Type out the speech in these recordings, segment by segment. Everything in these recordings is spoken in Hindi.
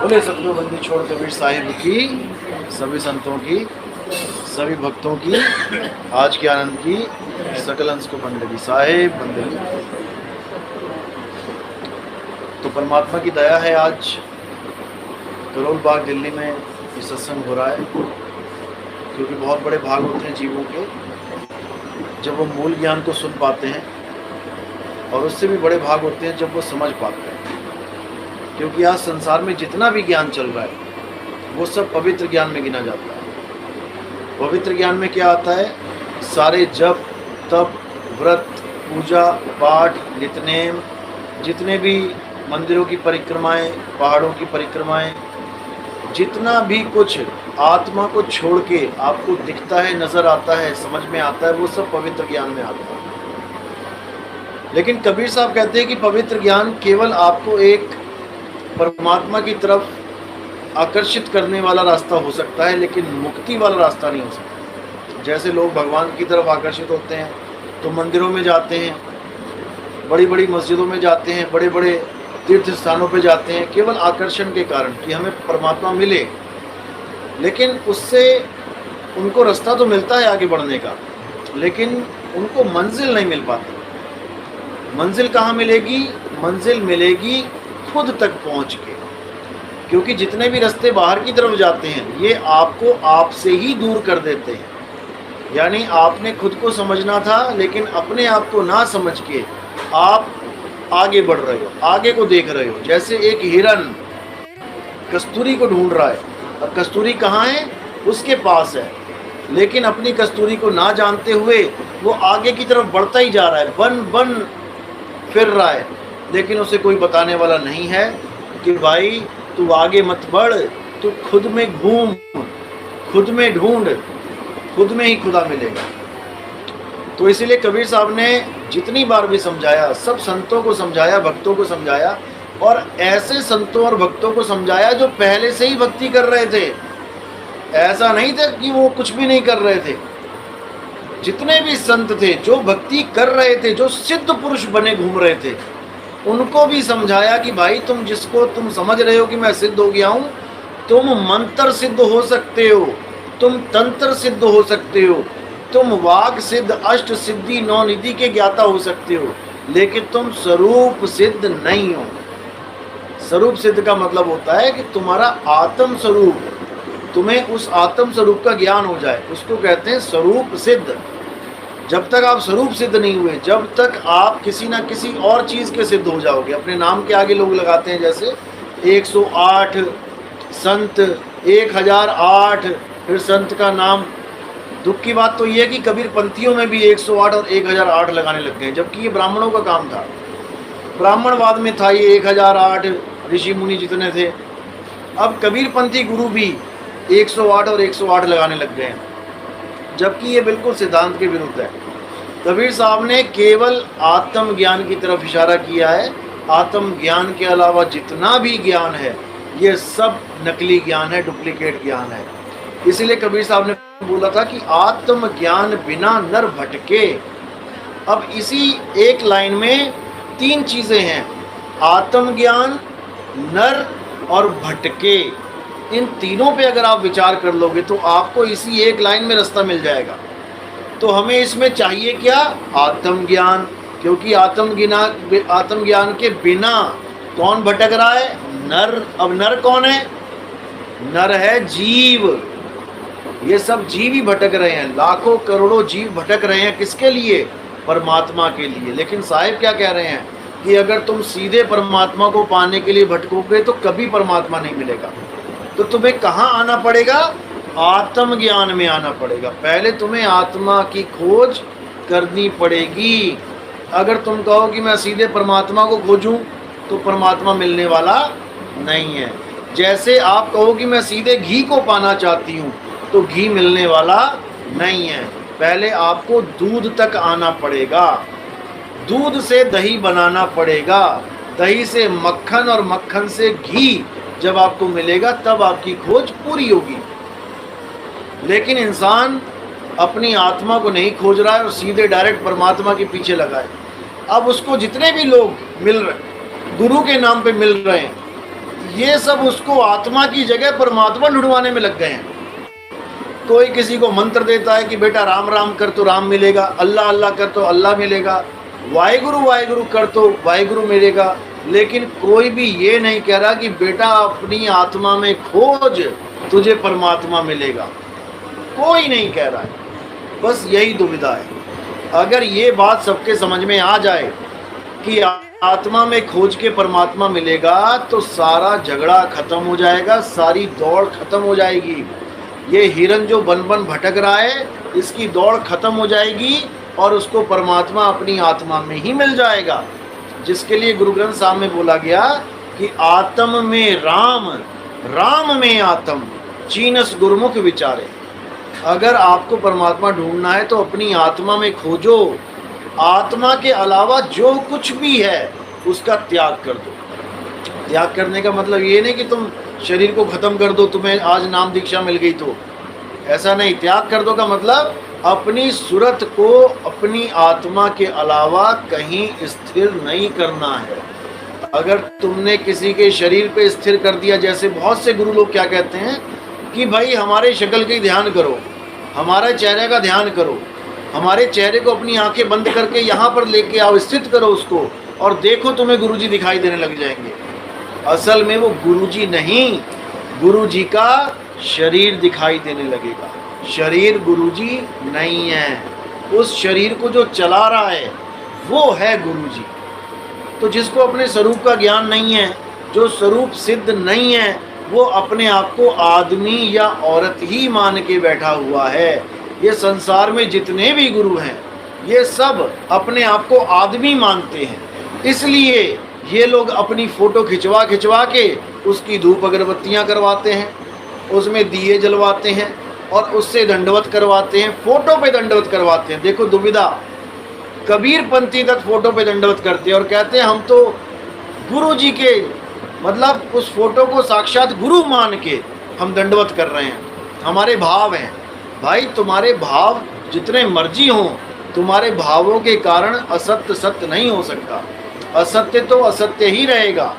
बोले सतगुरु बंदी छोड़ कबीर साहिब की, सभी संतों की, सभी भक्तों की, आज के आनंद की, सकल अंश को बंदगी साहिब बंदगी। तो परमात्मा की दया है, आज करोल बाग दिल्ली में ये सत्संग हो रहा है, क्योंकि बहुत बड़े भाग होते हैं जीवों के जब वो मूल ज्ञान को सुन पाते हैं, और उससे भी बड़े भाग होते हैं जब वो समझ पाते हैं। क्योंकि आज संसार में जितना भी ज्ञान चल रहा है वो सब पवित्र ज्ञान में गिना जाता है। पवित्र ज्ञान में क्या आता है? सारे जप तप व्रत पूजा पाठ नित्यनेम, जितने भी मंदिरों की परिक्रमाएं, पहाड़ों की परिक्रमाएं, जितना भी कुछ आत्मा को छोड़ के आपको दिखता है, नजर आता है, समझ में आता है, वो सब पवित्र ज्ञान में आता है। लेकिन कबीर साहब कहते हैं कि पवित्र ज्ञान केवल आपको एक परमात्मा की तरफ आकर्षित करने वाला रास्ता हो सकता है, लेकिन मुक्ति वाला रास्ता नहीं हो सकता। जैसे लोग भगवान की तरफ आकर्षित होते हैं तो मंदिरों में जाते हैं, बड़ी बड़ी मस्जिदों में जाते हैं, बड़े बड़े तीर्थ स्थानों पे जाते हैं, केवल आकर्षण के कारण कि हमें परमात्मा मिले। लेकिन उससे उनको रास्ता तो मिलता है आगे बढ़ने का, लेकिन उनको मंजिल नहीं मिल पाती। मंजिल कहाँ मिलेगी? मंजिल मिलेगी खुद तक पहुँच के, क्योंकि जितने भी रास्ते बाहर की तरफ जाते हैं ये आपको आपसे ही दूर कर देते हैं। यानी आपने खुद को समझना था, लेकिन अपने आप को ना समझ के आप आगे बढ़ रहे हो, आगे को देख रहे हो। जैसे एक हिरन कस्तूरी को ढूंढ रहा है, और कस्तूरी कहाँ है? उसके पास है, लेकिन अपनी कस्तूरी को ना जानते हुए वो आगे की तरफ बढ़ता ही जा रहा है, बन बन फिर रहा है, लेकिन उसे कोई बताने वाला नहीं है कि भाई तू आगे मत बढ़, तू खुद में घूम, खुद में ढूंढ, खुद में ही खुदा मिलेगा। तो इसीलिए कबीर साहब ने जितनी बार भी समझाया, सब संतों को समझाया, भक्तों को समझाया, और ऐसे संतों और भक्तों को समझाया जो पहले से ही भक्ति कर रहे थे। ऐसा नहीं था कि वो कुछ भी नहीं कर रहे थे। जितने भी संत थे जो भक्ति कर रहे थे, जो सिद्ध पुरुष बने घूम रहे थे, उनको भी समझाया कि भाई तुम जिसको तुम समझ रहे हो कि मैं सिद्ध हो गया हूँ, तुम मंत्र सिद्ध हो सकते हो, तुम तंत्र सिद्ध हो सकते हो, तुम वाक सिद्ध, अष्ट सिद्धि, नौ निधि के ज्ञाता हो सकते हो, लेकिन तुम स्वरूप सिद्ध नहीं हो। स्वरूप सिद्ध का मतलब होता है कि तुम्हारा आत्म स्वरूप, तुम्हें उस आत्म स्वरूप का ज्ञान हो जाए, उसको कहते हैं स्वरूप सिद्ध। जब तक आप स्वरूप सिद्ध नहीं हुए, जब तक आप किसी ना किसी और चीज़ के सिद्ध हो जाओगे। अपने नाम के आगे लोग लगाते हैं, जैसे 108 संत, 1008, फिर संत का नाम। दुख की बात तो ये है कि कबीर पंथियों में भी 108 और 1008 लगाने लग गए, जबकि ये ब्राह्मणों का काम था। ब्राह्मणवाद में था ये 1008 ऋषि मुनि जितने थे। अब कबीर पंथी गुरु भी 108 और 108 लगाने लग गए हैं, जबकि ये बिल्कुल सिद्धांत के विरुद्ध है। कबीर साहब ने केवल आत्म ज्ञान की तरफ इशारा किया है। आत्म ज्ञान के अलावा जितना भी ज्ञान है ये सब नकली ज्ञान है, डुप्लीकेट ज्ञान है। इसीलिए कबीर साहब ने बोला था कि आत्म ज्ञान बिना नर भटके। अब इसी एक लाइन में तीन चीजें हैं, आत्म ज्ञान, नर और भटके। इन तीनों पे अगर आप विचार कर लोगे तो आपको इसी एक लाइन में रास्ता मिल जाएगा। तो हमें इसमें चाहिए क्या? आत्मज्ञान, क्योंकि आत्मज्ञान के बिना कौन भटक रहा है? नर। अब नर कौन है? नर है जीव। ये सब जीव ही भटक रहे हैं, लाखों करोड़ों जीव भटक रहे हैं। किसके लिए? परमात्मा के लिए। लेकिन साहिब क्या कह रहे हैं कि अगर तुम सीधे परमात्मा को पाने के लिए भटकोगे तो कभी परमात्मा नहीं मिलेगा। तो तुम्हें कहाँ आना पड़ेगा? आत्मज्ञान में आना पड़ेगा। पहले तुम्हें आत्मा की खोज करनी पड़ेगी। अगर तुम कहो कि मैं सीधे परमात्मा को खोजूं तो परमात्मा मिलने वाला नहीं है। जैसे आप कहो कि मैं सीधे घी को पाना चाहती हूँ तो घी मिलने वाला नहीं है। पहले आपको दूध तक आना पड़ेगा, दूध से दही बनाना पड़ेगा, दही से मक्खन और मक्खन से घी जब आपको मिलेगा तब आपकी खोज पूरी होगी। लेकिन इंसान अपनी आत्मा को नहीं खोज रहा है और सीधे डायरेक्ट परमात्मा के पीछे लगा है। अब उसको जितने भी लोग मिल रहे, गुरु के नाम पे मिल रहे हैं, ये सब उसको आत्मा की जगह परमात्मा ढूंढवाने में लग गए हैं। कोई किसी को मंत्र देता है कि बेटा राम राम कर तो राम मिलेगा, अल्लाह अल्लाह कर तो अल्लाह मिलेगा, वाहिगुरु वाहिगुरु कर तो वाहिगुरु मिलेगा, लेकिन कोई भी ये नहीं कह रहा कि बेटा अपनी आत्मा में खोज, तुझे परमात्मा मिलेगा। कोई नहीं कह रहा है, बस यही दुविधा है। अगर ये बात सबके समझ में आ जाए कि आत्मा में खोज के परमात्मा मिलेगा, तो सारा झगड़ा खत्म हो जाएगा, सारी दौड़ खत्म हो जाएगी। ये हिरन जो बन बन भटक रहा है, इसकी दौड़ खत्म हो जाएगी और उसको परमात्मा अपनी आत्मा में ही मिल जाएगा, जिसके लिए गुरु ग्रंथ साहब में बोला गया कि आत्म में राम, राम में आत्म, चीनस गुरुमुख विचारे। अगर आपको परमात्मा ढूंढना है तो अपनी आत्मा में खोजो, आत्मा के अलावा जो कुछ भी है उसका त्याग कर दो। त्याग करने का मतलब ये नहीं कि तुम शरीर को खत्म कर दो, तुम्हें आज नाम दीक्षा मिल गई तो, ऐसा नहीं। त्याग कर दो का मतलब अपनी सूरत को अपनी आत्मा के अलावा कहीं स्थिर नहीं करना है। अगर तुमने किसी के शरीर पे स्थिर कर दिया, जैसे बहुत से गुरु लोग क्या कहते हैं कि भाई हमारे शक्ल का ध्यान करो, हमारे चेहरे का ध्यान करो, हमारे चेहरे को अपनी आंखें बंद करके यहाँ पर लेके आओ, स्थित करो उसको, और देखो तुम्हें गुरुजी दिखाई देने लग जाएंगे। असल में वो गुरुजी नहीं, गुरुजी का शरीर दिखाई देने लगेगा। शरीर गुरुजी नहीं है, उस शरीर को जो चला रहा है वो है गुरुजी। तो जिसको अपने स्वरूप का ज्ञान नहीं है, जो स्वरूप सिद्ध नहीं है, वो अपने आप को आदमी या औरत ही मान के बैठा हुआ है। ये संसार में जितने भी गुरु हैं, ये सब अपने आप को आदमी मानते हैं, इसलिए ये लोग अपनी फोटो खिंचवा खिंचवा के उसकी धूप अगरबत्तियां करवाते हैं, उसमें दिए जलवाते हैं और उससे दंडवत करवाते हैं, फोटो पे दंडवत करवाते हैं। देखो दुविधा, कबीर पंथी तक फोटो पे दंडवत करते हैं और कहते हैं हम तो गुरु जी के, मतलब उस फोटो को साक्षात गुरु मान के हम दंडवत कर रहे हैं, हमारे भाव हैं। भाई तुम्हारे भाव जितने मर्जी हों, तुम्हारे भावों के कारण असत्य सत्य नहीं हो सकता, असत्य तो असत्य ही रहेगा।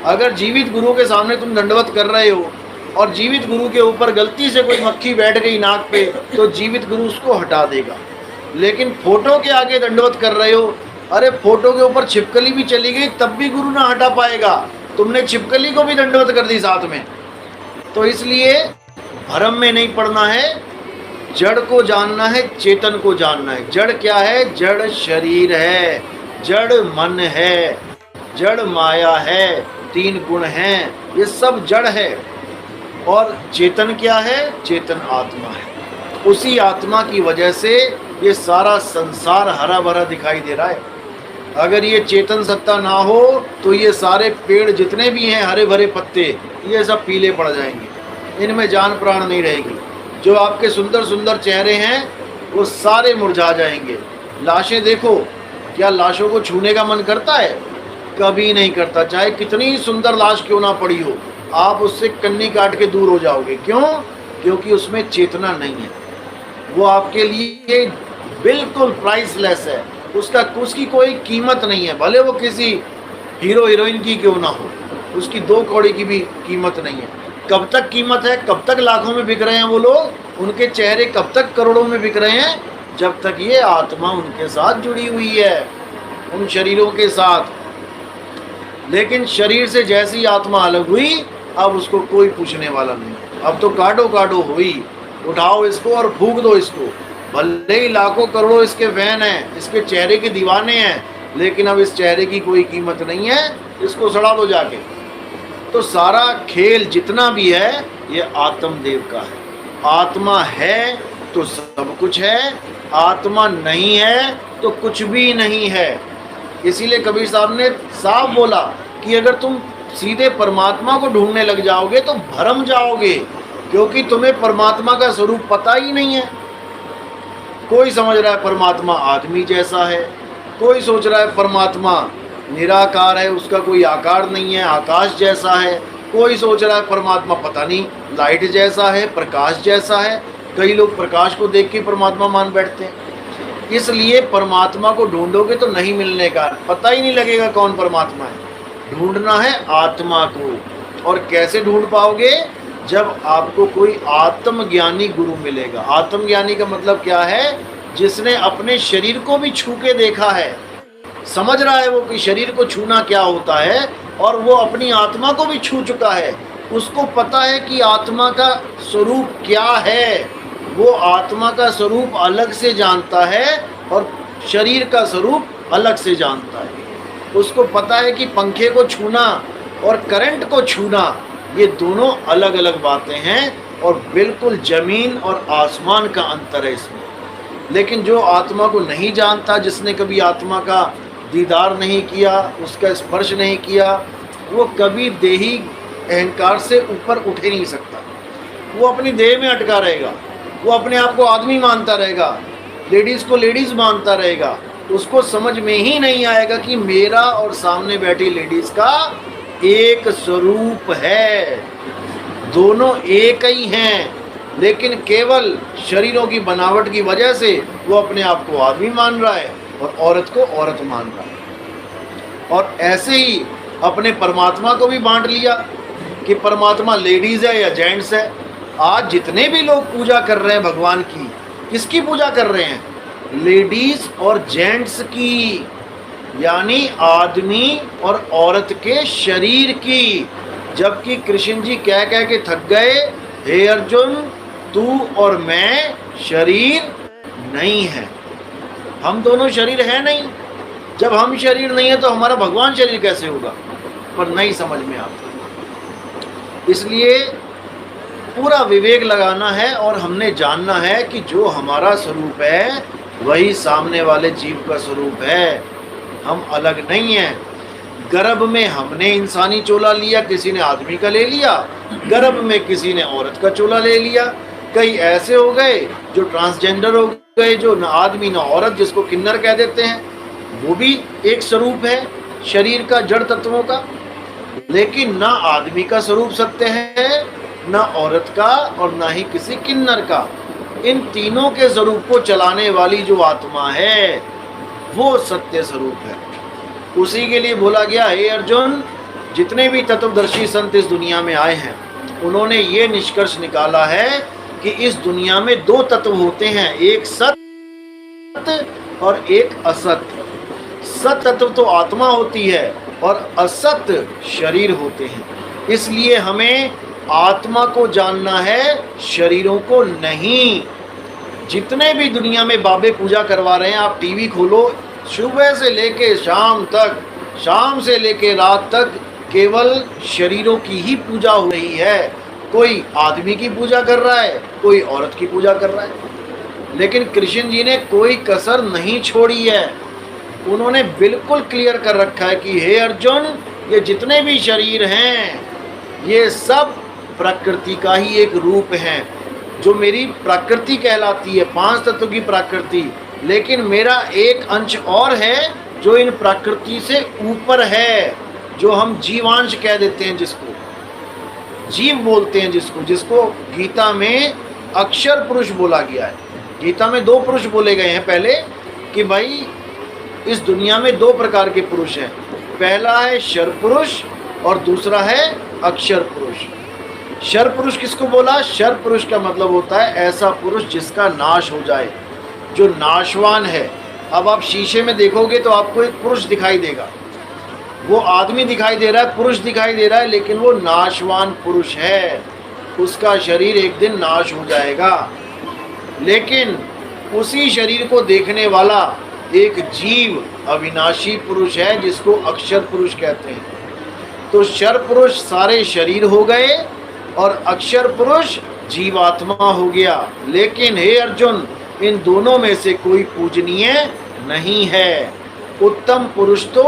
अगर जीवित गुरु के सामने तुम दंडवत कर रहे हो और जीवित गुरु के ऊपर गलती से कोई मक्खी बैठ गई नाक पे, तो जीवित गुरु उसको हटा देगा। लेकिन फोटो के आगे दंडवत कर रहे हो, अरे फोटो के ऊपर छिपकली भी चली गई तब भी गुरु ना हटा पाएगा, तुमने छिपकली को भी दंडवत कर दी साथ में। तो इसलिए भ्रम में नहीं पड़ना है, जड़ को जानना है, चेतन को जानना है। जड़ क्या है? जड़ शरीर है, जड़ मन है, जड़ माया है, तीन गुण हैं, ये सब जड़ है। और चेतन क्या है? चेतन आत्मा है। उसी आत्मा की वजह से ये सारा संसार हरा भरा दिखाई दे रहा है। अगर ये चेतन सत्ता ना हो तो ये सारे पेड़ जितने भी हैं, हरे भरे पत्ते, ये सब पीले पड़ जाएंगे, इनमें जान प्राण नहीं रहेगी। जो आपके सुंदर सुंदर चेहरे हैं वो सारे मुरझा जाएंगे। लाशें देखो, क्या लाशों को छूने का मन करता है? कभी नहीं करता, चाहे कितनी सुंदर लाश क्यों ना पड़ी हो, आप उससे कन्नी काट के दूर हो जाओगे। क्यों? क्योंकि उसमें चेतना नहीं है, वो आपके लिए बिल्कुल प्राइसलेस है, उसकी कोई कीमत नहीं है। भले वो किसी हीरो हीरोइन की क्यों ना हो, उसकी 2 कौड़ी की भी कीमत नहीं है। कब तक कीमत है? कब तक लाखों में बिक रहे हैं वो लोग, उनके चेहरे कब तक करोड़ों में बिक रहे हैं? जब तक ये आत्मा उनके साथ जुड़ी हुई है, उन शरीरों के साथ। लेकिन शरीर से जैसी आत्मा अलग हुई, अब उसको कोई पूछने वाला नहीं। अब तो काटो काटो हुई, उठाओ इसको और फूंक दो इसको। भले ही लाखों करोड़ों इसके फैन हैं, इसके चेहरे के दीवाने हैं, लेकिन अब इस चेहरे की कोई कीमत नहीं है, इसको सड़ा दो जाके। तो सारा खेल जितना भी है ये आत्मदेव का है। आत्मा है तो सब कुछ है, आत्मा नहीं है तो कुछ भी नहीं है। इसीलिए कबीर साहब ने साफ बोला कि अगर तुम सीधे परमात्मा को ढूंढने लग जाओगे तो भरम जाओगे, क्योंकि तुम्हें परमात्मा का स्वरूप पता ही नहीं है। कोई समझ रहा है परमात्मा आदमी जैसा है, कोई सोच रहा है परमात्मा निराकार है, उसका कोई आकार नहीं है, आकाश जैसा है। कोई सोच रहा है परमात्मा पता नहीं लाइट जैसा है, प्रकाश जैसा है। कई लोग प्रकाश को देख के परमात्मा मान बैठते हैं। इसलिए परमात्मा को ढूंढोगे तो नहीं मिलने का, पता ही नहीं लगेगा कौन परमात्मा है। ढूंढना है आत्मा को, और कैसे ढूंढ पाओगे? जब आपको कोई आत्मज्ञानी गुरु मिलेगा। आत्मज्ञानी का मतलब क्या है? जिसने अपने शरीर को भी छू के देखा है, समझ रहा है वो कि शरीर को छूना क्या होता है, और वो अपनी आत्मा को भी छू चुका है। उसको पता है कि आत्मा का स्वरूप क्या है। वो आत्मा का स्वरूप अलग से जानता है और शरीर का स्वरूप अलग से जानता है। उसको पता है कि पंखे को छूना और करंट को छूना ये दोनों अलग अलग बातें हैं और बिल्कुल जमीन और आसमान का अंतर है इसमें। लेकिन जो आत्मा को नहीं जानता, जिसने कभी आत्मा का दीदार नहीं किया, उसका स्पर्श नहीं किया, वो कभी देही अहंकार से ऊपर उठ ही नहीं सकता। वो अपनी देह में अटका रहेगा, वो अपने आप को आदमी मानता रहेगा, लेडीज़ को लेडीज़ मानता रहेगा। उसको समझ में ही नहीं आएगा कि मेरा और सामने बैठी लेडीज़ का एक स्वरूप है, दोनों एक ही हैं, लेकिन केवल शरीरों की बनावट की वजह से वो अपने आप को आदमी मान रहा है और औरत को औरत मान रहा है। और ऐसे ही अपने परमात्मा को भी बांट लिया कि परमात्मा लेडीज़ है या जेंट्स है। आज जितने भी लोग पूजा कर रहे हैं भगवान की, किसकी पूजा कर रहे हैं? लेडीज़ और जेंट्स की, यानी आदमी और औरत के शरीर की। जबकि कृष्ण जी कह कह के थक गए, हे अर्जुन तू और मैं शरीर नहीं है। हम दोनों शरीर है नहीं। जब हम शरीर नहीं है तो हमारा भगवान शरीर कैसे होगा? पर नहीं समझ में आता। इसलिए पूरा विवेक लगाना है और हमने जानना है कि जो हमारा स्वरूप है वही सामने वाले जीव का स्वरूप है। हम अलग नहीं हैं। गर्भ में हमने इंसानी चोला लिया, किसी ने आदमी का ले लिया। गर्भ में किसी ने औरत का चोला ले लिया। कई ऐसे हो गए जो ट्रांसजेंडर हो गए, जो ना आदमी ना औरत, जिसको किन्नर कह देते हैं। वो भी एक स्वरूप है शरीर का, जड़ तत्वों का। लेकिन ना आदमी का स्वरूप सत्य है, ना औरत का, और ना ही किसी किन्नर का। इन तीनों के स्वरूप को चलाने वाली जो आत्मा है वो सत्य स्वरूप है। उसी के लिए बोला गया, हे अर्जुन जितने भी तत्वदर्शी संत इस दुनिया में आए हैं उन्होंने ये निष्कर्ष निकाला है कि इस दुनिया में दो तत्व होते हैं, एक सत्य और एक असत्य। सत्य तत्व तो आत्मा होती है और असत्य शरीर होते हैं। इसलिए हमें आत्मा को जानना है, शरीरों को नहीं। जितने भी दुनिया में बाबे पूजा करवा रहे हैं, आप टीवी खोलो, सुबह से लेके शाम तक, शाम से लेके रात तक केवल शरीरों की ही पूजा हो रही है। कोई आदमी की पूजा कर रहा है, कोई औरत की पूजा कर रहा है। लेकिन कृष्ण जी ने कोई कसर नहीं छोड़ी है। उन्होंने बिल्कुल क्लियर कर रखा है कि हे अर्जुन, ये जितने भी शरीर हैं ये सब प्रकृति का ही एक रूप है, जो मेरी प्रकृति कहलाती है, पांच तत्व की प्रकृति। लेकिन मेरा एक अंश और है जो इन प्रकृति से ऊपर है, जो हम जीवांश कह देते हैं, जिसको जीव बोलते हैं, जिसको गीता में अक्षर पुरुष बोला गया है। गीता में दो पुरुष बोले गए हैं पहले, कि भाई इस दुनिया में दो प्रकार के पुरुष हैं। पहला है शर पुरुष और दूसरा है अक्षर पुरुष। शर पुरुष किसको बोला? शर पुरुष का मतलब होता है ऐसा पुरुष जिसका नाश हो जाए, जो नाशवान है। अब आप शीशे में देखोगे तो आपको एक पुरुष दिखाई देगा, वो आदमी दिखाई दे रहा है, पुरुष दिखाई दे रहा है, लेकिन वो नाशवान पुरुष है। उसका शरीर एक दिन नाश हो जाएगा। लेकिन उसी शरीर को देखने वाला एक जीव अविनाशी पुरुष है, जिसको अक्षर पुरुष कहते हैं। तो शर पुरुष सारे शरीर हो गए और अक्षर पुरुष जीवात्मा हो गया। लेकिन हे अर्जुन, इन दोनों में से कोई पूजनीय नहीं है। उत्तम पुरुष तो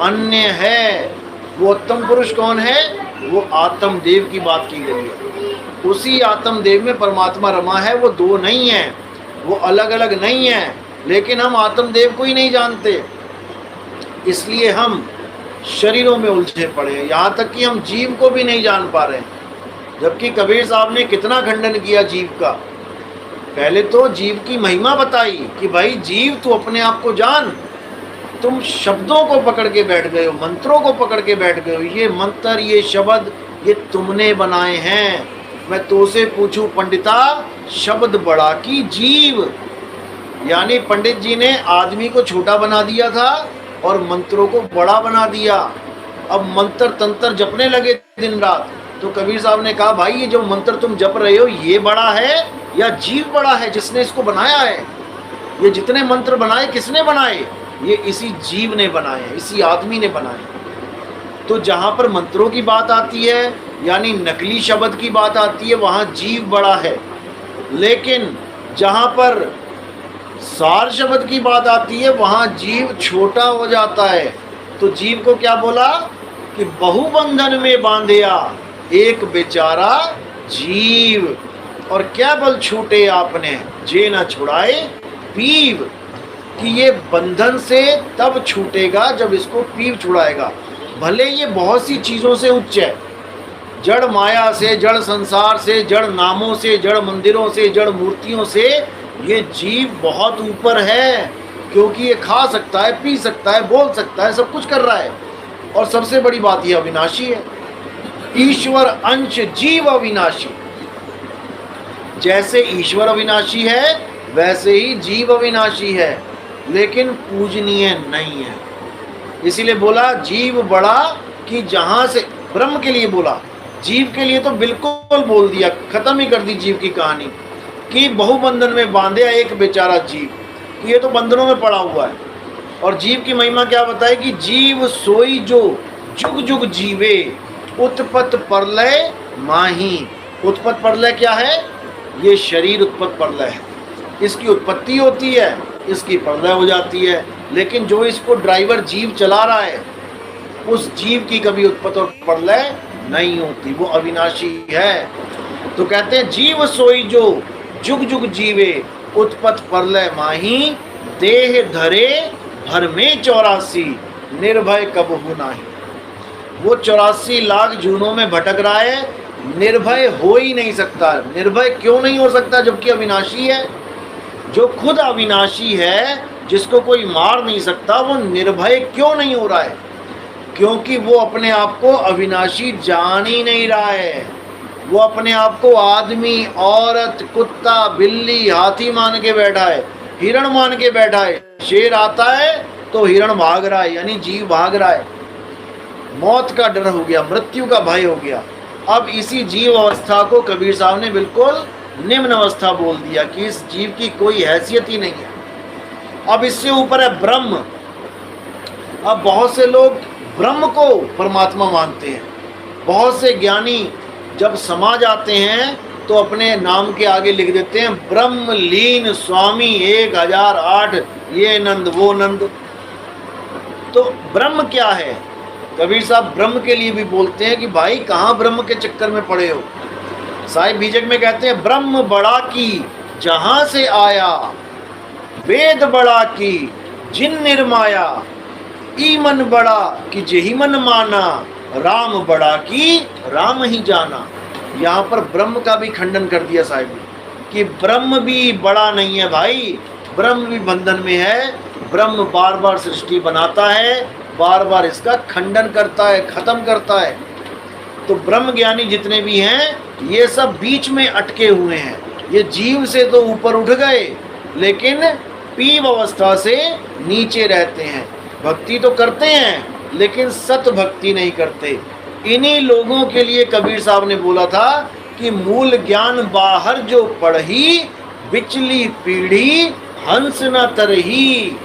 अन्य है। वो उत्तम पुरुष कौन है? वो आत्मदेव की बात की गई है। उसी आत्मदेव में परमात्मा रमा है। वो दो नहीं है, वो अलग अलग नहीं है। लेकिन हम आत्मदेव को ही नहीं जानते, इसलिए हम शरीरों में उलझे पड़े हैं। यहाँ तक कि हम जीव को भी नहीं जान पा रहे हैं। जबकि कबीर साहब ने कितना खंडन किया जीव का। पहले तो जीव की महिमा बताई कि भाई जीव तू अपने आप को जान। तुम शब्दों को पकड़ के बैठ गए हो, मंत्रों को पकड़ के बैठ गए हो। ये मंत्र, ये शब्द, ये तुमने बनाए हैं। मैं तो से पूछूं पंडिता, शब्द बड़ा की जीव। यानी पंडित जी ने आदमी को छोटा बना दिया था और मंत्रों को बड़ा बना दिया। अब मंत्र तंत्र जपने लगे दिन रात। तो कबीर साहब ने कहा, भाई ये जो मंत्र तुम जप रहे हो ये बड़ा है या जीव बड़ा है जिसने इसको बनाया है? ये जितने मंत्र बनाए किसने बनाए? ये इसी जीव ने बनाए, इसी आदमी ने बनाए। तो जहां पर मंत्रों की बात आती है यानी नकली शब्द की बात आती है, वहां जीव बड़ा है। लेकिन जहां पर सार शब्द की बात आती है वहां जीव छोटा हो जाता है। तो जीव को क्या बोला कि बहुबंधन में बांधिया एक बेचारा जीव, और क्या बल छूटे आपने जे न छुड़ाए पीव, कि ये बंधन से तब छूटेगा जब इसको पीव छुड़ाएगा। भले ये बहुत सी चीज़ों से उच्च है, जड़ माया से, जड़ संसार से, जड़ नामों से, जड़ मंदिरों से, जड़ मूर्तियों से ये जीव बहुत ऊपर है, क्योंकि ये खा सकता है, पी सकता है, बोल सकता है, सब कुछ कर रहा है। और सबसे बड़ी बात ये अविनाशी है। ईश्वर अंश जीव अविनाशी। जैसे ईश्वर अविनाशी है वैसे ही जीव अविनाशी है, लेकिन पूजनीय नहीं है। इसीलिए बोला जीव बड़ा, कि जहां से ब्रह्म के लिए बोला, जीव के लिए तो बिल्कुल बोल दिया, खत्म ही कर दी जीव की कहानी कि बहुबंधन में बांधे एक बेचारा जीव। ये तो बंधनों में पड़ा हुआ है। और जीव की महिमा क्या बताए कि जीव सोई जो जुग जुग जीवे उत्पत्त प्रलय माही। उत्पत्त प्रलय क्या है? ये शरीर उत्पत्त प्रलय है। इसकी उत्पत्ति होती है, इसकी प्रलय हो जाती है। लेकिन जो इसको ड्राइवर जीव चला रहा है उस जीव की कभी उत्पत्ति और प्रलय नहीं होती, वो अविनाशी है। तो कहते हैं जीव सोई जो जुग जुग जीवे उत्पत्त प्रलय माही, देह धरे भर में 84 निर्भय कबहु नाही। वो 84 लाख जूनों में भटक रहा है, निर्भय हो ही नहीं सकता। निर्भय क्यों नहीं हो सकता जबकि अविनाशी है? जो खुद अविनाशी है, जिसको कोई मार नहीं सकता, वो निर्भय क्यों नहीं हो रहा है? क्योंकि वो अपने आप को अविनाशी जान ही नहीं रहा है। वो अपने आप को आदमी, औरत, कुत्ता, बिल्ली, हाथी मान के बैठा है, हिरण मान के बैठा है। शेर आता है तो हिरण भाग रहा है, यानी जीव भाग रहा है। मौत का डर हो गया, मृत्यु का भय हो गया। अब इसी जीव अवस्था को कबीर साहब ने बिल्कुल निम्न अवस्था बोल दिया कि इस जीव की कोई हैसियत ही नहीं है। अब इससे ऊपर है ब्रह्म। अब बहुत से लोग ब्रह्म को परमात्मा मानते हैं। बहुत से ज्ञानी जब समा जाते हैं तो अपने नाम के आगे लिख देते हैं ब्रह्मलीन स्वामी 1008, ये नंद वो नंद। तो ब्रह्म क्या है? कबीर साहब ब्रह्म के लिए भी बोलते हैं कि भाई कहाँ ब्रह्म के चक्कर में पड़े हो। साहिब बीजक में कहते हैं ब्रह्म बड़ा की जहां से आया, वेद बड़ा की जिन निर्माया, ईमन बड़ा कि जेहि मन माना, राम बड़ा की राम ही जाना। यहाँ पर ब्रह्म का भी खंडन कर दिया साहिब ने कि ब्रह्म भी बड़ा नहीं है भाई, ब्रह्म भी बंधन में है। ब्रह्म बार बार सृष्टि बनाता है, बार बार इसका खंडन करता है, खत्म करता है। तो ब्रह्म ज्ञानी जितने भी हैं ये सब बीच में अटके हुए हैं। ये जीव से तो ऊपर उठ गए लेकिन पीव अवस्था से नीचे रहते हैं। भक्ति तो करते हैं लेकिन सत भक्ति नहीं करते। इन्हीं लोगों के लिए कबीर साहब ने बोला था कि मूल ज्ञान बाहर जो पढ़ी, बिचली पीढ़ी हंस न तरही।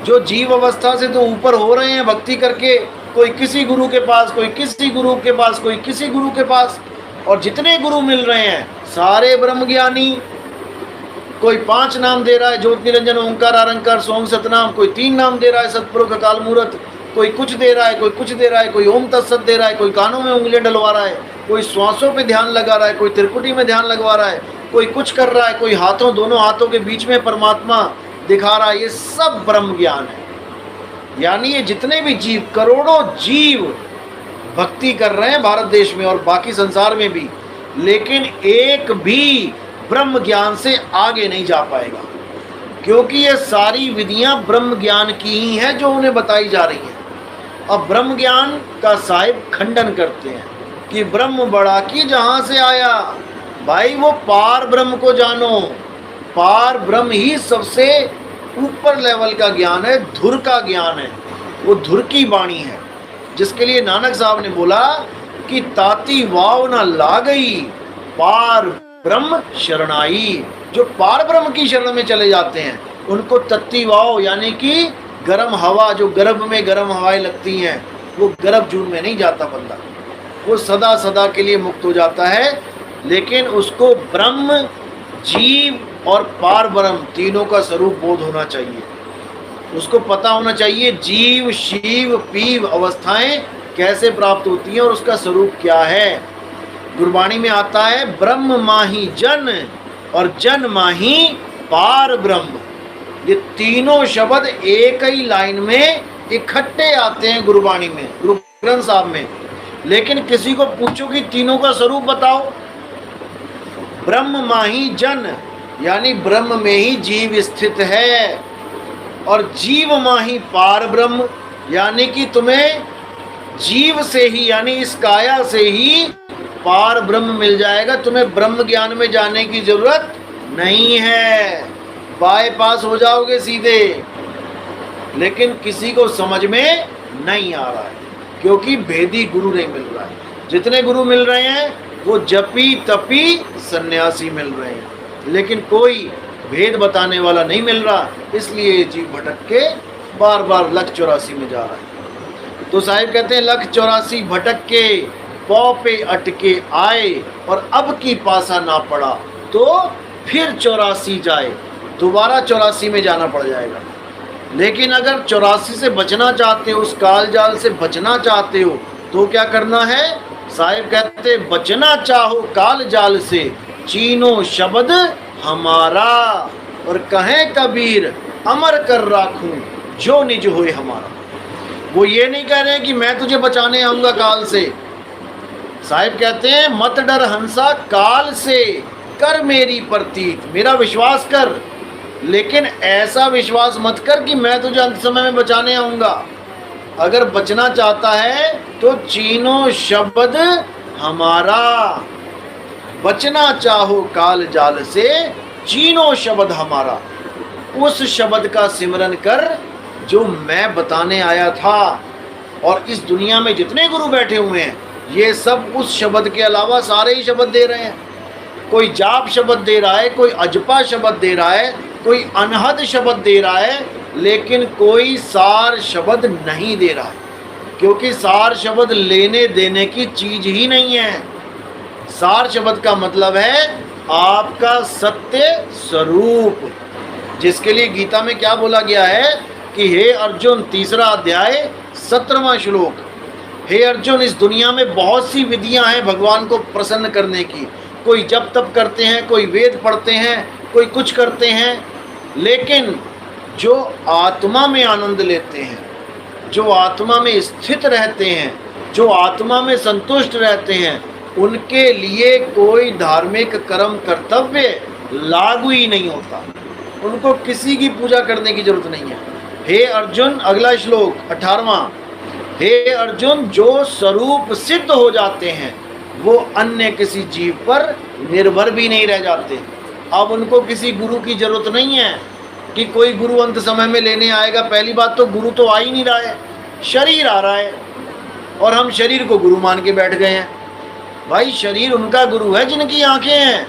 जो जीव अवस्था से तो ऊपर हो रहे हैं भक्ति करके, कोई किसी गुरु के पास, कोई किसी गुरु के पास, कोई किसी गुरु के पास, और जितने गुरु मिल रहे हैं सारे ब्रह्म ज्ञानी। कोई 5 नाम दे रहा है, ज्योति निरंजन ओंकार अरंकार सोम सतनाम, कोई 3 नाम दे रहा है, सतपुरुष अकाल मूरत, कोई कुछ दे रहा है, कोई कुछ दे रहा है, कोई ओम तत्सत दे रहा है, कोई कानों में उंगलियां डलवा रहा है, कोई श्वासों पे ध्यान लगा रहा है, कोई त्रिकुटी में ध्यान लगवा रहा है, कोई कुछ कर रहा है, कोई हाथों, दोनों हाथों के बीच में परमात्मा दिखा रहा है। ये सब ब्रह्म ज्ञान है। यानी ये जितने भी जीव, करोड़ों जीव भक्ति कर रहे हैं भारत देश में और बाकी संसार में भी, लेकिन एक भी ब्रह्म ज्ञान से आगे नहीं जा पाएगा, क्योंकि ये सारी विधियां ब्रह्म ज्ञान की ही हैं जो उन्हें बताई जा रही हैं। अब ब्रह्म ज्ञान का साहिब खंडन करते हैं कि ब्रह्म बड़ा की जहां से आया। भाई वो पार ब्रह्म को जानो। पार ब्रह्म ही सबसे ऊपर लेवल का ज्ञान है, धुर का ज्ञान है, वो धुर की वाणी है, जिसके लिए नानक साहब ने बोला कि ताती वाव न ला गई पार ब्रह्म शरणाई। जो पार ब्रह्म की शरण में चले जाते हैं उनको तत्ती वाव यानी कि गर्म हवा, जो गर्भ में गर्म हवाएं लगती हैं, वो गर्भ जून में नहीं जाता बंदा, वो सदा सदा के लिए मुक्त हो जाता है। लेकिन उसको ब्रह्म, जीव और पार ब्रह्म तीनों का स्वरूप बोध होना चाहिए। उसको पता होना चाहिए जीव, शिव, पीव अवस्थाएं कैसे प्राप्त होती हैं और उसका स्वरूप क्या है। गुरबाणी में आता है ब्रह्म माही जन और जन माही पार ब्रह्म। ये तीनों शब्द एक ही लाइन में इकट्ठे आते हैं गुरबाणी में, गुरु ग्रंथ साहब में। लेकिन किसी को पूछो कि तीनों का स्वरूप बताओ, ब्रह्म माही जन यानी ब्रह्म में ही जीव स्थित है, और जीव माही पार ब्रह्म यानी कि तुम्हें जीव से ही यानी इस काया से ही पार ब्रह्म मिल जाएगा। तुम्हें ब्रह्म ज्ञान में जाने की जरूरत नहीं है, बाईपास हो जाओगे सीधे। लेकिन किसी को समझ में नहीं आ रहा है क्योंकि भेदी गुरु नहीं मिल रहा है। जितने गुरु मिल रहे हैं वो जपी तपी सन्यासी मिल रहे हैं, लेकिन कोई भेद बताने वाला नहीं मिल रहा। इसलिए जीव भटक के बार बार लख 84 में जा रहा है। तो साहिब कहते हैं लख 84 भटक के पौ पे अटके आए, और अब की पासा ना पड़ा तो फिर 84 जाए। दोबारा 84 में जाना पड़ जाएगा। लेकिन अगर 84 से बचना चाहते हो, उस काल जाल से बचना चाहते हो, तो क्या करना है? साहिब कहते बचना चाहो काल जाल से, चीनो शब्द हमारा, और कहें कबीर अमर कर राखूं जो निज होए हमारा। वो ये नहीं कह रहे कि मैं तुझे बचाने आऊंगा काल से। साहिब कहते हैं मत डर हंसा काल से, कर मेरी प्रतीत, मेरा विश्वास कर, लेकिन ऐसा विश्वास मत कर कि मैं तुझे अंत समय में बचाने आऊंगा। अगर बचना चाहता है तो चीनो शब्द हमारा, बचना चाहो काल जाल से, चीनो शब्द हमारा, उस शब्द का सिमरन कर जो मैं बताने आया था। और इस दुनिया में जितने गुरु बैठे हुए हैं ये सब उस शब्द के अलावा सारे ही शब्द दे रहे हैं। कोई जाप शब्द दे रहा है, कोई अजपा शब्द दे रहा है, कोई अनहद शब्द दे रहा है, लेकिन कोई सार शब्द नहीं दे रहा है, क्योंकि सार शब्द लेने देने की चीज ही नहीं है। सार शब्द का मतलब है आपका सत्य स्वरूप, जिसके लिए गीता में क्या बोला गया है कि हे अर्जुन, तीसरा अध्याय 17वां श्लोक, हे अर्जुन, इस दुनिया में बहुत सी विधियां हैं भगवान को प्रसन्न करने की। कोई जप तप करते हैं, कोई वेद पढ़ते हैं, कोई कुछ करते हैं, लेकिन जो आत्मा में आनंद लेते हैं, जो आत्मा में स्थित रहते हैं, जो आत्मा में संतुष्ट रहते हैं, उनके लिए कोई धार्मिक कर्म कर्तव्य लागू ही नहीं होता। उनको किसी की पूजा करने की जरूरत नहीं है। हे अर्जुन, अगला श्लोक 18वां, हे अर्जुन, जो स्वरूप सिद्ध हो जाते हैं वो अन्य किसी जीव पर निर्भर भी नहीं रह जाते। अब उनको किसी गुरु की जरूरत नहीं है कि कोई गुरु अंत समय में लेने आएगा। पहली बात तो गुरु तो आ ही नहीं रहा है, शरीर आ रहा है, और हम शरीर को गुरु मान के बैठ गए हैं। भाई शरीर उनका गुरु है जिनकी आंखें हैं,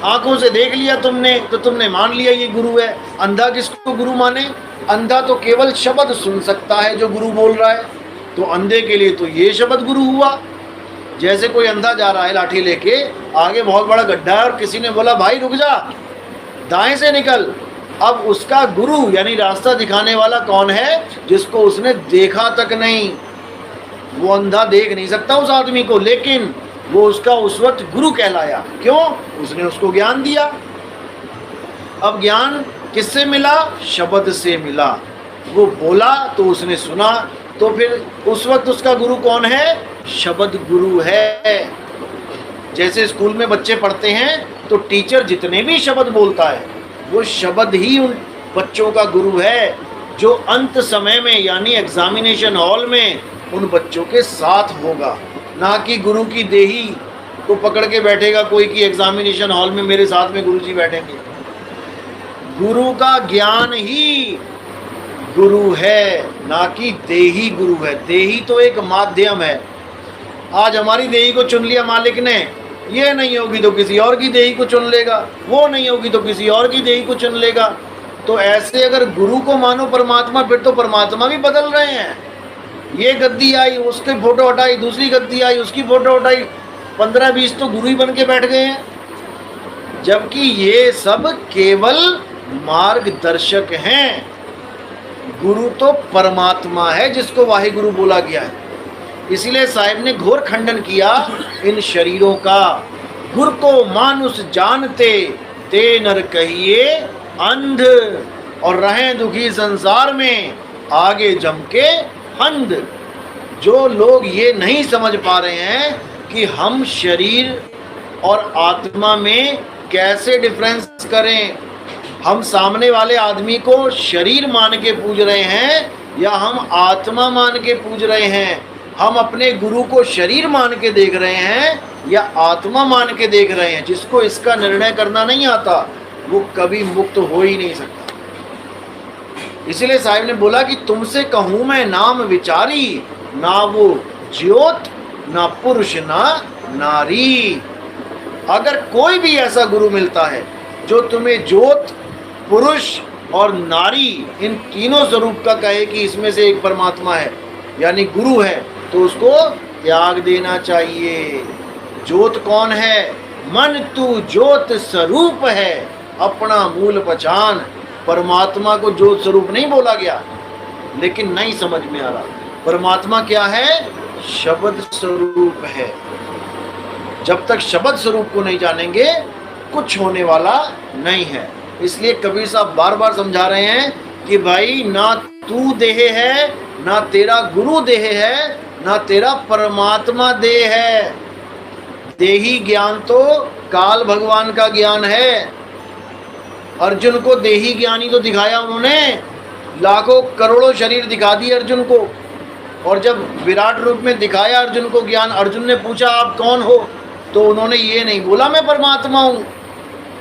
आंखों से देख लिया तुमने तो तुमने मान लिया ये गुरु है। अंधा किसको गुरु माने? अंधा तो केवल शब्द सुन सकता है जो गुरु बोल रहा है, तो अंधे के लिए तो ये शब्द गुरु हुआ। जैसे कोई अंधा जा रहा है लाठी लेके, आगे बहुत बड़ा गड्ढा है और किसी ने बोला भाई रुक जा, दाएं से निकल। अब उसका गुरु यानी रास्ता दिखाने वाला कौन है? जिसको उसने देखा तक नहीं। वो अंधा देख नहीं सकता उस आदमी को, लेकिन वो उसका उस वक्त गुरु कहलाया। क्यों? उसने उसको ज्ञान दिया। अब ज्ञान किससे मिला? शब्द से मिला। वो बोला तो उसने सुना, तो फिर उस वक्त उसका गुरु कौन है? शब्द गुरु है। जैसे स्कूल में बच्चे पढ़ते हैं तो टीचर जितने भी शब्द बोलता है वो शब्द ही उन बच्चों का गुरु है, जो अंत समय में यानी एग्जामिनेशन हॉल में उन बच्चों के साथ होगा। ना कि गुरु की देही को पकड़ के बैठेगा कोई कि एग्जामिनेशन हॉल में मेरे साथ में गुरुजी बैठेंगे। गुरु का ज्ञान ही गुरु है, ना कि देही गुरु है। देही तो एक माध्यम है। आज हमारी देही को चुन लिया मालिक ने, ये नहीं होगी तो किसी और की देही को चुन लेगा, वो नहीं होगी तो किसी और की देही को चुन लेगा। तो ऐसे अगर गुरु को मानो परमात्मा, फिर तो परमात्मा भी बदल रहे हैं। ये गद्दी आई, उसकी फोटो हटाई, दूसरी गद्दी आई, उसकी फोटो हटाई, 15-20 तो गुरु ही बन के बैठ गए हैं। जबकि ये सब केवल मार्गदर्शक हैं। गुरु तो परमात्मा है जिसको वाहिगुरु बोला गया है। इसलिए साहिब ने घोर खंडन किया इन शरीरों का। गुर को मानुष जानते, ते नर कहिए अंध, और रहें दुखी संसार में, आगे जम के अंध। जो लोग ये नहीं समझ पा रहे हैं कि हम शरीर और आत्मा में कैसे डिफरेंस करें, हम सामने वाले आदमी को शरीर मान के पूज रहे हैं या हम आत्मा मान के पूज रहे हैं, हम अपने गुरु को शरीर मान के देख रहे हैं या आत्मा मान के देख रहे हैं, जिसको इसका निर्णय करना नहीं आता वो कभी मुक्त हो ही नहीं सकता। इसलिए साहिब ने बोला कि तुमसे कहूँ मैं नाम विचारी, ना वो ज्योत ना पुरुष ना नारी। अगर कोई भी ऐसा गुरु मिलता है जो तुम्हें ज्योत, पुरुष और नारी इन तीनों स्वरूप का कहे कि इसमें से एक परमात्मा है यानी गुरु है, तो उसको त्याग देना चाहिए। ज्योत कौन है? मन तू ज्योत स्वरूप है, अपना मूल पहचान। परमात्मा को ज्योत स्वरूप नहीं बोला गया, लेकिन नहीं समझ में आ रहा। परमात्मा क्या है? शब्द स्वरूप है। जब तक शब्द स्वरूप को नहीं जानेंगे कुछ होने वाला नहीं है। इसलिए कबीर साहब बार बार समझा रहे हैं कि भाई ना तू देह है, ना तेरा गुरु देह है, ना तेरा परमात्मा देह है। देही ज्ञान तो काल भगवान का ज्ञान है। अर्जुन को देही ज्ञानी तो दिखाया उन्होंने, लाखों करोड़ों शरीर दिखा दिए अर्जुन को, और जब विराट रूप में दिखाया अर्जुन को ज्ञान, अर्जुन ने पूछा आप कौन हो, तो उन्होंने ये नहीं बोला मैं परमात्मा हूँ,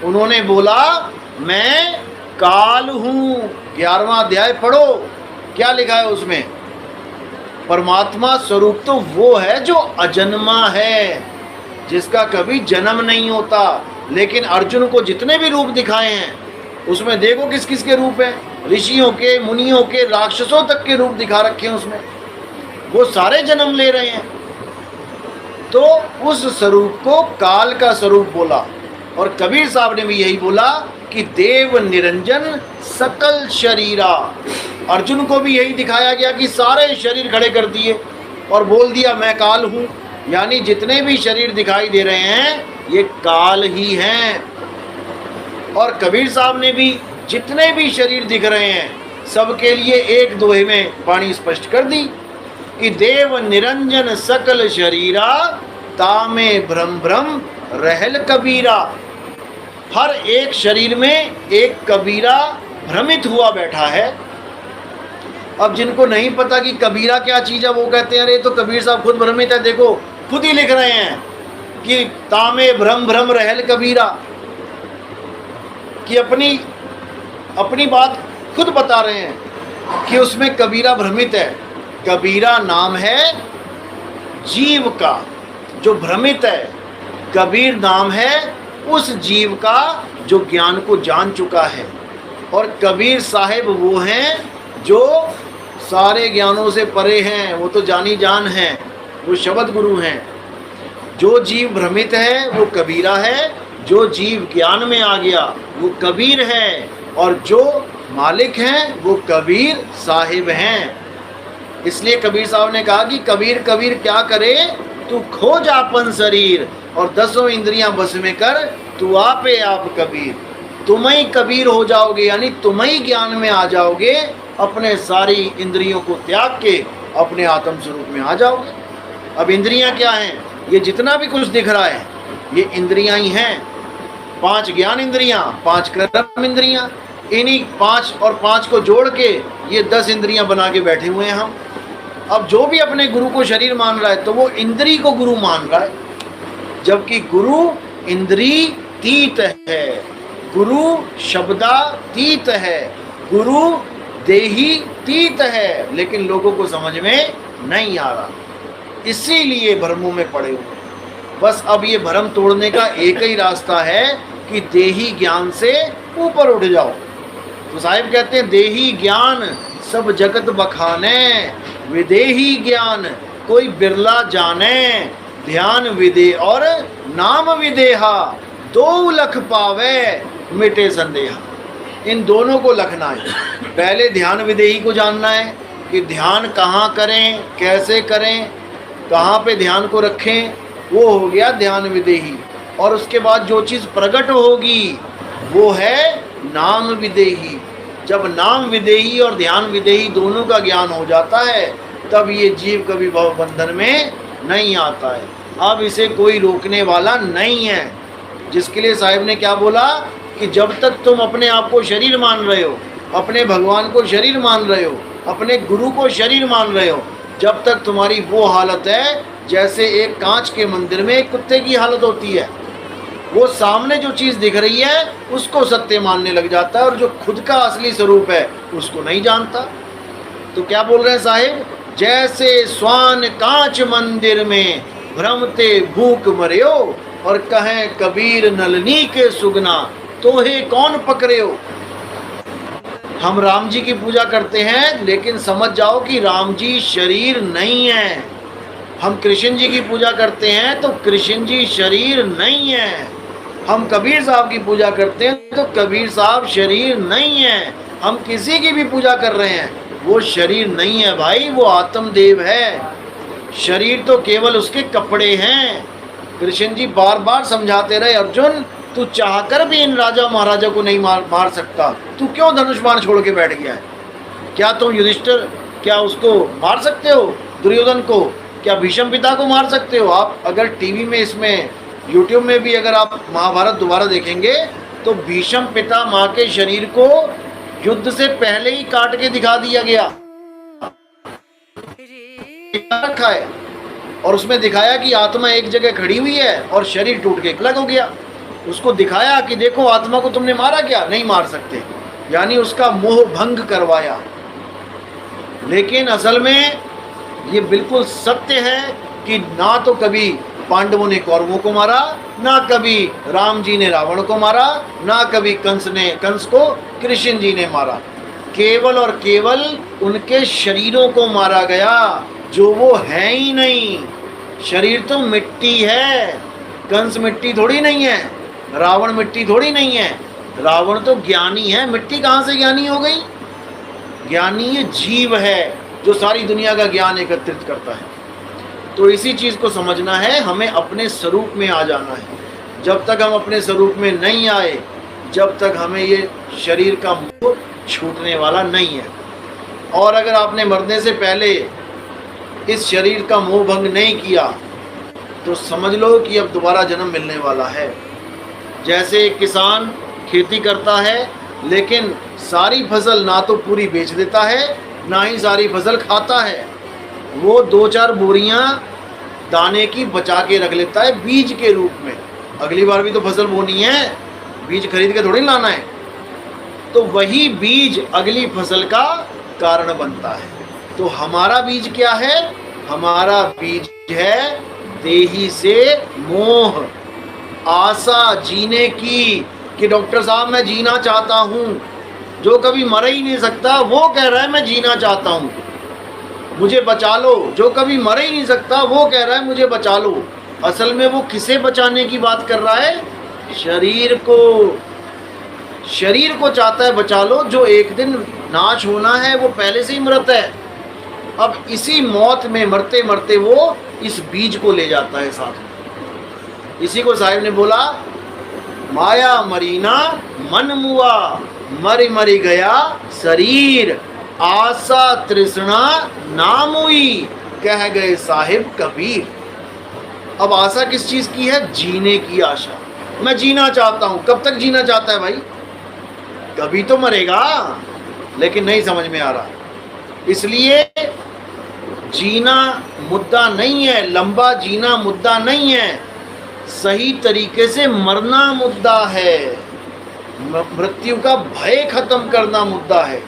उन्होंने बोला मैं काल हूँ। 11वां अध्याय पढ़ो, क्या लिखा है उसमें? परमात्मा स्वरूप तो वो है जो अजन्मा है, जिसका कभी जन्म नहीं होता। लेकिन अर्जुन को जितने भी रूप दिखाए हैं उसमें देखो किस किस के रूप हैं, ऋषियों के, मुनियों के, राक्षसों तक के रूप दिखा रखे हैं उसमें। वो सारे जन्म ले रहे हैं। तो उस स्वरूप को काल का स्वरूप बोला। और कबीर साहब ने भी यही बोला कि देव निरंजन सकल शरीरा। अर्जुन को भी यही दिखाया गया कि सारे शरीर खड़े कर दिए और बोल दिया मैं काल हूँ। यानी जितने भी शरीर दिखाई दे रहे हैं ये काल ही हैं। और कबीर साहब ने भी जितने भी शरीर दिख रहे हैं सबके लिए एक दोहे में वाणी स्पष्ट कर दी कि देव निरंजन सकल शरीरा, तामे भ्रम भ्रम रहल कबीरा। हर एक शरीर में एक कबीरा भ्रमित हुआ बैठा है। अब जिनको नहीं पता कि कबीरा क्या चीज़ है वो कहते हैं अरे तो कबीर साहब खुद भ्रमित है। देखो खुद ही लिख रहे हैं कि तामे भ्रम भ्रम रहल कबीरा, कि अपनी बात खुद बता रहे हैं कि उसमें कबीरा भ्रमित है। कबीरा नाम है जीव का जो भ्रमित है, कबीर नाम है उस जीव का जो ज्ञान को जान चुका है। और कबीर साहिब वो हैं जो सारे ज्ञानों से परे हैं, वो तो जानी जान हैं, वो शब्द गुरु हैं। जो जीव भ्रमित है वो कबीरा है, जो जीव ज्ञान में आ गया वो कबीर है, और जो मालिक हैं वो कबीर साहिब हैं। इसलिए कबीर साहब ने कहा कि कबीर कबीर क्या करे, तू खोज आपन शरीर और 10 इंद्रियां बस में कर, तू आपे आप कबीर। तुम ही कबीर हो जाओगे, यानी तुम ही ज्ञान में आ जाओगे, अपने सारी इंद्रियों को त्याग के अपने आत्म स्वरूप में आ जाओगे। अब इंद्रियां क्या हैं? ये जितना भी कुछ दिख रहा है ये इंद्रियां ही हैं। 5 ज्ञान इंद्रियां, 5 कर्म इंद्रियां, इन्हीं 5 और 5 को जोड़ के ये 10 इंद्रियां बना के बैठे हुए हैं हम। अब जो भी अपने गुरु को शरीर मान रहा है तो वो इंद्री को गुरु मान रहा है, जबकि गुरु इंद्रीतीत है, गुरु शब्दातीत है, गुरु देहीतीत है, लेकिन लोगों को समझ में नहीं आ रहा, इसीलिए भ्रमों में पड़े हुए। बस अब ये भ्रम तोड़ने का एक ही रास्ता है कि देही ज्ञान से ऊपर उठ जाओ। तो साहिब कहते हैं देही ज्ञान सब जगत बखाने, विदेही ज्ञान कोई बिरला जाने, ध्यान विदे और नाम विदेहा, दो लख पावे मिटे संदेहा। इन दोनों को लखना है। पहले ध्यान विदेही को जानना है कि ध्यान कहाँ करें, कैसे करें, कहाँ पे ध्यान को रखें, वो हो गया ध्यान विदेही। और उसके बाद जो चीज़ प्रकट होगी वो है नाम विदेही। जब नाम विदेही और ध्यान विदेही दोनों का ज्ञान हो जाता है तब ये जीव कभी भव बंधन में नहीं आता है। अब इसे कोई रोकने वाला नहीं है, जिसके लिए साहिब ने क्या बोला कि जब तक तुम अपने आप को शरीर मान रहे हो, अपने भगवान को शरीर मान रहे हो, अपने गुरु को शरीर मान रहे हो, जब तक तुम्हारी वो हालत है जैसे एक कांच के मंदिर में एक कुत्ते की हालत होती है, वो सामने जो चीज़ दिख रही है उसको सत्य मानने लग जाता है और जो खुद का असली स्वरूप है उसको नहीं जानता। तो क्या बोल रहे हैं साहिब, जैसे स्वान कांच मंदिर में भ्रमते भूख मरियो, और कहें कबीर नलनी के सुगना तोहे कौन पकड़े हो। हम राम जी की पूजा करते हैं, लेकिन समझ जाओ कि राम जी शरीर नहीं है। हम कृष्ण जी की पूजा करते हैं तो कृष्ण जी शरीर नहीं है। हम कबीर साहब की पूजा करते हैं तो कबीर साहब शरीर नहीं है। हम किसी की भी पूजा कर रहे हैं वो शरीर नहीं है भाई, वो आत्मदेव है। शरीर तो केवल उसके कपड़े हैं। कृष्ण जी बार बार समझाते रहे, अर्जुन तू चाहकर भी इन राजा महाराजा को नहीं मार सकता, तू क्यों धनुष बाण छोड़ के बैठ गया है। क्या तुम युधिष्ठिर, क्या उसको मार सकते हो, दुर्योधन को, क्या भीष्म पिता को मार सकते हो। आप अगर टीवी में, इसमें यूट्यूब में भी अगर आप महाभारत दोबारा देखेंगे तो भीष्म पिता माँ के शरीर को युद्ध से पहले ही काट के दिखा दिया गया रखा है, और उसमें दिखाया कि आत्मा एक जगह खड़ी हुई है और शरीर टूट के अलग हो गया। उसको दिखाया कि देखो आत्मा को तुमने मारा क्या, नहीं मार सकते, यानी उसका मोह भंग करवाया। लेकिन असल में ये बिल्कुल सत्य है कि ना तो कभी पांडवों ने कौरवों को मारा, ना कभी राम जी ने रावण को मारा, ना कभी कंस को कृष्ण जी ने मारा। केवल और केवल उनके शरीरों को मारा गया जो वो है ही नहीं। शरीर तो मिट्टी है, कंस मिट्टी थोड़ी नहीं है, रावण मिट्टी थोड़ी नहीं है। रावण तो ज्ञानी है, मिट्टी कहाँ से ज्ञानी हो गई। ज्ञानी ये जीव है जो सारी दुनिया का ज्ञान एकत्रित करता है। तो इसी चीज़ को समझना है, हमें अपने स्वरूप में आ जाना है। जब तक हम अपने स्वरूप में नहीं आए, जब तक हमें ये शरीर का मोह छूटने वाला नहीं है। और अगर आपने मरने से पहले इस शरीर का मोह भंग नहीं किया तो समझ लो कि अब दोबारा जन्म मिलने वाला है। जैसे एक किसान खेती करता है, लेकिन सारी फसल ना तो पूरी बेच देता है, ना ही सारी फसल खाता है। वो 2-4 बोरियां दाने की बचा के रख लेता है बीज के रूप में। अगली बार भी तो फसल बोनी है, बीज खरीद के थोड़ी लाना है। तो वही बीज अगली फसल का कारण बनता है। तो हमारा बीज क्या है, हमारा बीज है देही से मोह, आशा जीने की, कि डॉक्टर साहब मैं जीना चाहता हूँ। जो कभी मर ही नहीं सकता वो कह रहा है मैं जीना चाहता हूँ, मुझे बचा लो। जो कभी मर ही नहीं सकता वो कह रहा है मुझे बचा लो। असल में वो किसे बचाने की बात कर रहा है, शरीर को। शरीर को चाहता है बचा लो, जो एक दिन नाश होना है वो पहले से ही मृत है। अब इसी मौत में मरते मरते वो इस बीज को ले जाता है साथ में। इसी को साहिब ने बोला, माया मरीना मन मुआ, मरी मरी गया शरीर, आशा तृष्णा नाम हुई, कह गए साहिब कबीर। अब आशा किस चीज की है, जीने की आशा। मैं जीना चाहता हूं। कब तक जीना चाहता है भाई, कभी तो मरेगा, लेकिन नहीं समझ में आ रहा। इसलिए जीना मुद्दा नहीं है, लंबा जीना मुद्दा नहीं है, सही तरीके से मरना मुद्दा है, मृत्यु का भय खत्म करना मुद्दा है।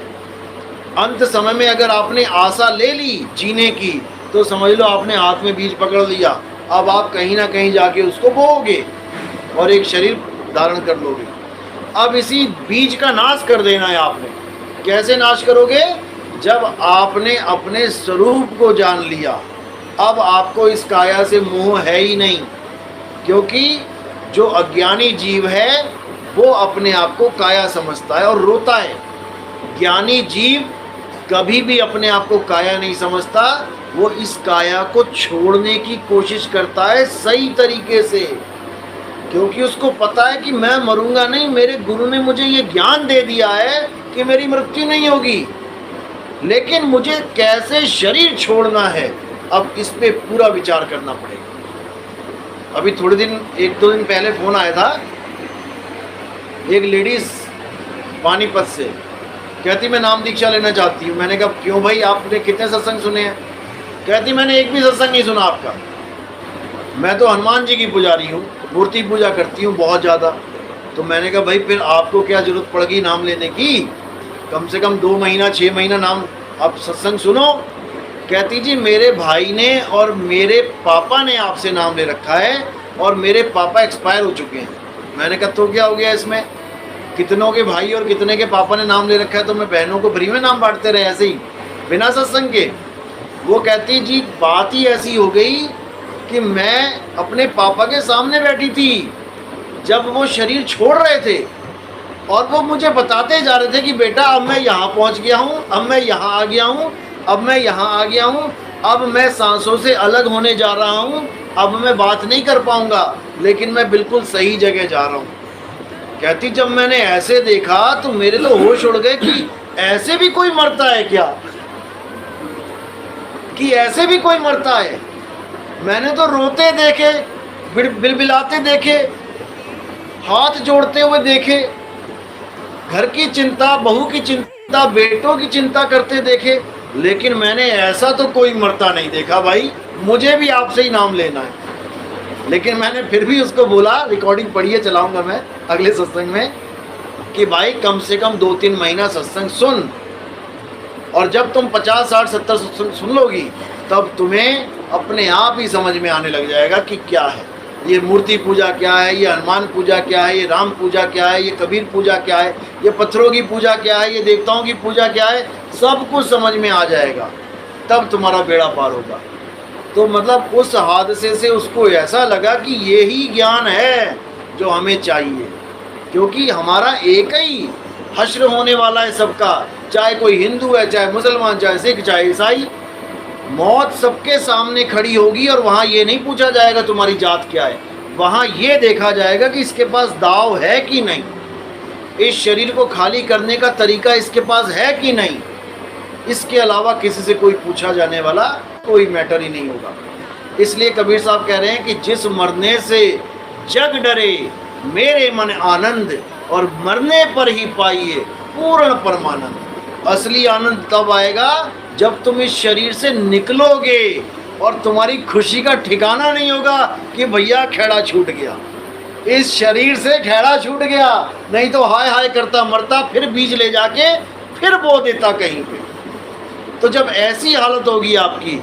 अंत समय में अगर आपने आशा ले ली जीने की तो समझ लो आपने हाथ में बीज पकड़ लिया। अब आप कहीं ना कहीं जाके उसको बोओगे और एक शरीर धारण कर लोगे। अब इसी बीज का नाश कर देना है आपने। कैसे नाश करोगे? जब आपने अपने स्वरूप को जान लिया। अब आपको इस काया से मोह है ही नहीं, क्योंकि जो अज्ञानी जीव है वो अपने आप को काया समझता है और रोता है। ज्ञानी जीव कभी भी अपने आप को काया नहीं समझता, वो इस काया को छोड़ने की कोशिश करता है सही तरीके से, क्योंकि उसको पता है कि मैं मरूंगा नहीं, मेरे गुरु ने मुझे ये ज्ञान दे दिया है कि मेरी मृत्यु नहीं होगी, लेकिन मुझे कैसे शरीर छोड़ना है, अब इस पे पूरा विचार करना पड़ेगा। अभी थोड़े दिन, एक दो दिन पहले फोन आया था एक लेडीज पानीपत से, कहती मैं नाम दीक्षा लेना चाहती हूँ। मैंने कहा क्यों भाई, आपने कितने सत्संग सुने हैं? कहती मैंने एक भी सत्संग नहीं सुना आपका, मैं तो हनुमान जी की पुजारी हूँ, मूर्ति पूजा करती हूँ बहुत ज़्यादा। तो मैंने कहा भाई फिर आपको क्या जरूरत पड़ गई नाम लेने की? कम से कम 2 महीना 6 महीना नाम आप सत्संग सुनो। कहती जी मेरे भाई ने और मेरे पापा ने आपसे नाम ले रखा है और मेरे पापा एक्सपायर हो चुके हैं। मैंने कहा तो क्या हो गया इसमें, कितनों के भाई और कितने के पापा ने नाम ले रखा है, तो मैं बहनों को फ्री में नाम बांटते रहे ऐसे ही बिना सत्संग के? वो कहती जी बात ही ऐसी हो गई कि मैं अपने पापा के सामने बैठी थी जब वो शरीर छोड़ रहे थे और वो मुझे बताते जा रहे थे कि बेटा अब मैं यहाँ पहुँच गया हूँ, अब मैं यहाँ आ गया हूँ, अब मैं यहाँ आ गया हूँ, अब मैं सांसों से अलग होने जा रहा हूँ, अब मैं बात नहीं कर पाऊँगा, लेकिन मैं बिल्कुल सही जगह जा रहा हूँ। कहती जब मैंने ऐसे देखा तो मेरे तो होश उड़ गए कि ऐसे भी कोई मरता है क्या, कि ऐसे भी कोई मरता है। मैंने तो रोते देखे, बिलबिलाते देखे, हाथ जोड़ते हुए देखे, घर की चिंता, बहू की चिंता, बेटों की चिंता करते देखे, लेकिन मैंने ऐसा तो कोई मरता नहीं देखा भाई, मुझे भी आपसे ही नाम लेना है। लेकिन मैंने फिर भी उसको बोला, रिकॉर्डिंग पढ़िए चलाऊंगा मैं अगले सत्संग में, कि भाई कम से कम 2-3 महीना सत्संग सुन, और जब तुम 50, 60, 70 सत्संग सुन लोगी तब तुम्हें अपने आप ही समझ में आने लग जाएगा कि क्या है ये मूर्ति पूजा, क्या है ये हनुमान पूजा, क्या है ये राम पूजा, क्या है ये कबीर पूजा, क्या है ये पत्थरों की पूजा, क्या है ये देवताओं की पूजा, क्या है, सब कुछ समझ में आ जाएगा, तब तुम्हारा बेड़ा पार होगा। तो मतलब उस हादसे से उसको ऐसा लगा कि ये ही ज्ञान है जो हमें चाहिए, क्योंकि हमारा एक ही हश्र होने वाला है सबका, चाहे कोई हिंदू है, चाहे मुसलमान, चाहे सिख, चाहे ईसाई, मौत सबके सामने खड़ी होगी और वहाँ ये नहीं पूछा जाएगा तुम्हारी जात क्या है, वहाँ ये देखा जाएगा कि इसके पास दाव है कि नहीं, इस शरीर को खाली करने का तरीका इसके पास है कि नहीं। इसके अलावा किसी से कोई पूछा जाने वाला कोई मैटर ही नहीं होगा। इसलिए कबीर साहब कह रहे हैं कि जिस मरने से जग डरे मेरे मन आनंद, और मरने पर ही पाइए पूर्ण परमानंद। असली आनंद तब आएगा जब तुम इस शरीर से निकलोगे और तुम्हारी खुशी का ठिकाना नहीं होगा कि भैया खेड़ा छूट गया, इस शरीर से खेड़ा छूट गया, नहीं तो हाय हाय करता मरता, फिर बीज ले जाके फिर बो देता कहीं पे। तो जब ऐसी हालत होगी आपकी,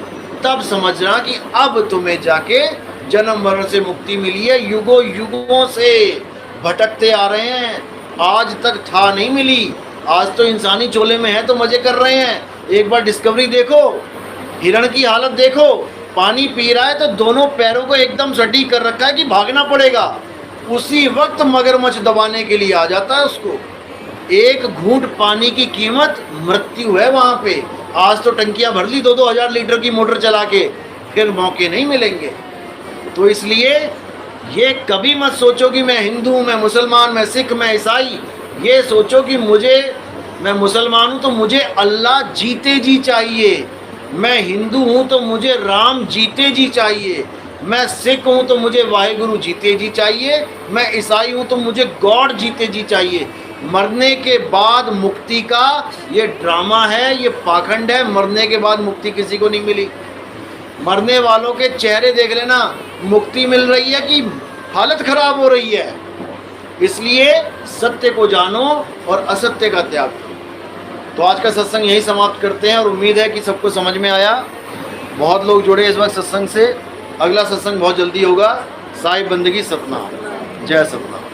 तब समझना कि अब तुम्हें जाके जन्म मरण से मुक्ति मिली है। युगों युगों से भटकते आ रहे हैं, आज तक था नहीं मिली, आज तो इंसानी चोले में है तो मजे कर रहे हैं। एक बार डिस्कवरी देखो, हिरण की हालत देखो, पानी पी रहा है तो दोनों पैरों को एकदम सटीक कर रखा है कि भागना पड़ेगा, उसी वक्त मगरमच्छ दबाने के लिए आ जाता है उसको। एक घूंट पानी की कीमत मृत्यु है वहाँ पे। आज तो टंकियाँ भर ली 2-2 हज़ार लीटर की मोटर चला के, फिर मौके नहीं मिलेंगे। तो इसलिए ये कभी मत सोचो कि मैं हिंदू, मैं मुसलमान, मैं सिख, मैं ईसाई। ये सोचो कि मैं मुसलमान हूँ तो मुझे अल्लाह जीते जी चाहिए, मैं हिंदू हूँ तो मुझे राम जीते जी चाहिए, मैं सिख हूँ तो मुझे वाहेगुरु जीते जी चाहिए, मैं ईसाई हूँ तो मुझे गॉड जीते जी चाहिए। मरने के बाद मुक्ति का ये ड्रामा है, ये पाखंड है। मरने के बाद मुक्ति किसी को नहीं मिली। मरने वालों के चेहरे देख लेना, मुक्ति मिल रही है कि हालत खराब हो रही है। इसलिए सत्य को जानो और असत्य का त्याग करो। तो आज का सत्संग यही समाप्त करते हैं और उम्मीद है कि सबको समझ में आया। बहुत लोग जुड़े इस वक्त सत्संग से। अगला सत्संग बहुत जल्दी होगा। साई बंदगी सतनाम। जय सतनाम।